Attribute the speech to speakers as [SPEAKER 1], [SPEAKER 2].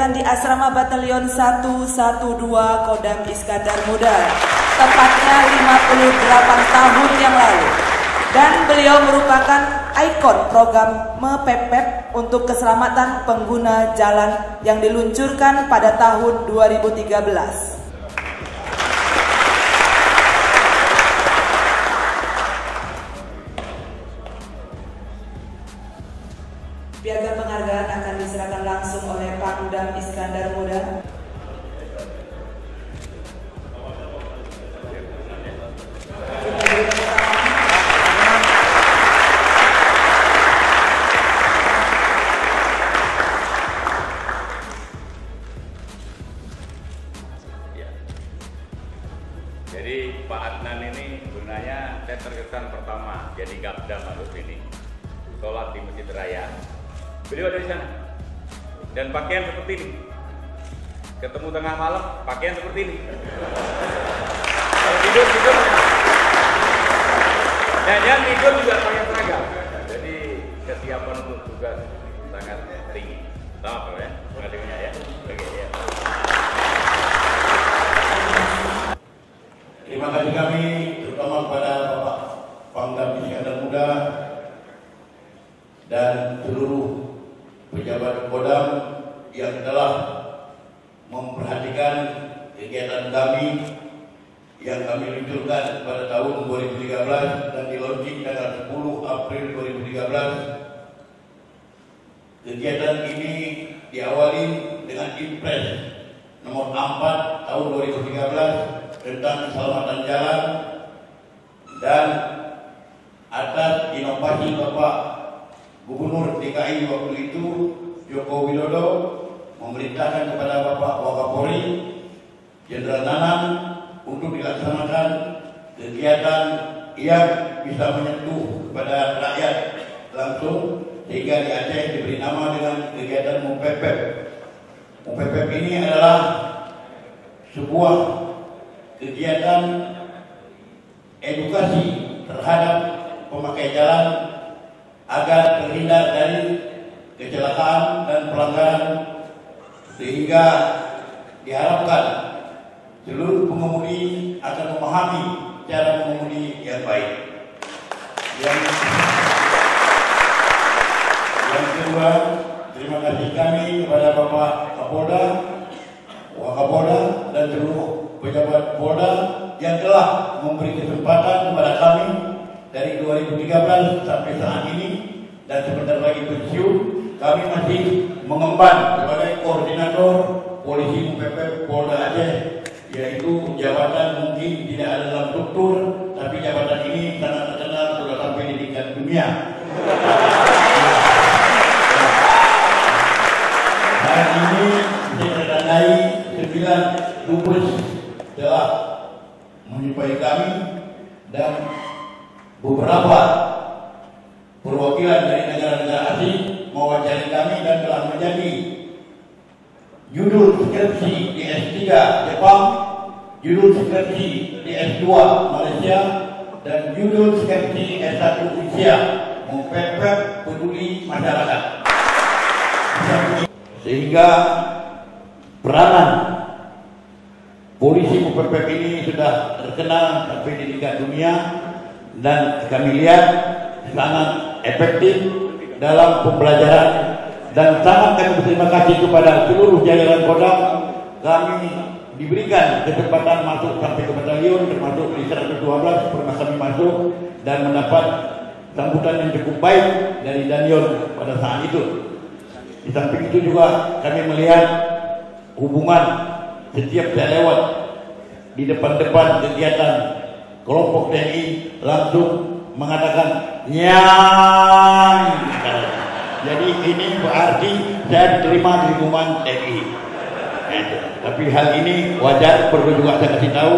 [SPEAKER 1] dilahirkan di Asrama Batalion 112 Kodam Iskandar Muda, tepatnya 58 tahun yang lalu. Dan beliau merupakan ikon program MEPEP untuk keselamatan pengguna jalan yang diluncurkan pada tahun 2013. Piagam penghargaan akan diserahkan langsung oleh Pangdam Iskandar Muda.
[SPEAKER 2] Jadi Pak Adnan ini sebenarnya saya terkesan pertama jadi Gapda masuk sini, sholat di Masjid Raya. Beliau ada di sana dan pakaian seperti ini. Ketemu tengah malam, pakaian seperti ini. Kalau tidur dan yang tidur juga pakai seragam. Jadi kesiapan untuk tugas sangat tinggi. Sama Pak ya, pengadilnya ya. Oke ya.
[SPEAKER 3] Terima kasih kami terutama kepada Bapak Pangdam Iskandar Muda dan seluruh pejabat Kodam yang telah memperhatikan kegiatan kami yang kami luncurkan pada tahun 2013 dan dilaunching tanggal 10 April 2013. Kegiatan ini diawali dengan Impres nomor 4 tahun 2013 tentang keselamatan jalan, dan atas inovasi Bapak Gubernur DKI waktu itu Joko Widodo memerintahkan kepada Bapak Wakapolri Jenderal Nanang untuk dilaksanakan kegiatan yang bisa menyentuh kepada rakyat langsung, sehingga di Aceh diberi nama dengan kegiatan MEPEP. MEPEP ini adalah sebuah kegiatan edukasi terhadap pemakai jalan agar terhindar dari kecelakaan dan pelanggaran, sehingga diharapkan seluruh pengemudi akan memahami cara mengemudi yang baik. Yang kedua, terima kasih kami kepada Bapak Kapolda, Wakapolda dan seluruh pejabat Polda yang telah memberi kesempatan kepada kami dari 2013 sampai saat ini, dan sebentar lagi pensiun. Kami masih mengemban sebagai koordinator polisi MEPEP Polda Aceh, yaitu jabatan mungkin tidak ada dalam struktur, tapi jabatan ini sangat terkenal sudah sampai di tingkat dunia. Hari ini ditandai 9 dubes telah menjumpai kami, dan beberapa perwakilan dari negara-negara asing mewawancari kami dan telah menjadi judul skripsi di S3 Jepang, judul skripsi di S2 Malaysia, dan judul skripsi S1 Rusia, MEPEP peduli masyarakat. Sehingga peranan polisi MEPEP ini sudah terkenal sampai di tingkat dunia, dan kami lihat sangat efektif dalam pembelajaran, dan sangat kami berterima kasih kepada seluruh jajaran Kodam. Kami diberikan kesempatan masuk sampai ke batalion, termasuk di 112 pernah kami masuk dan mendapat sambutan yang cukup baik dari Danyon pada saat itu. Di samping itu juga kami melihat hubungan setiap saya lewat di depan-depan kegiatan kelompok TNI langsung mengatakan nyang. Jadi ini berarti saya diterima di lingkungan TNI. Tapi hal ini wajar, perlu juga saya kasih tahu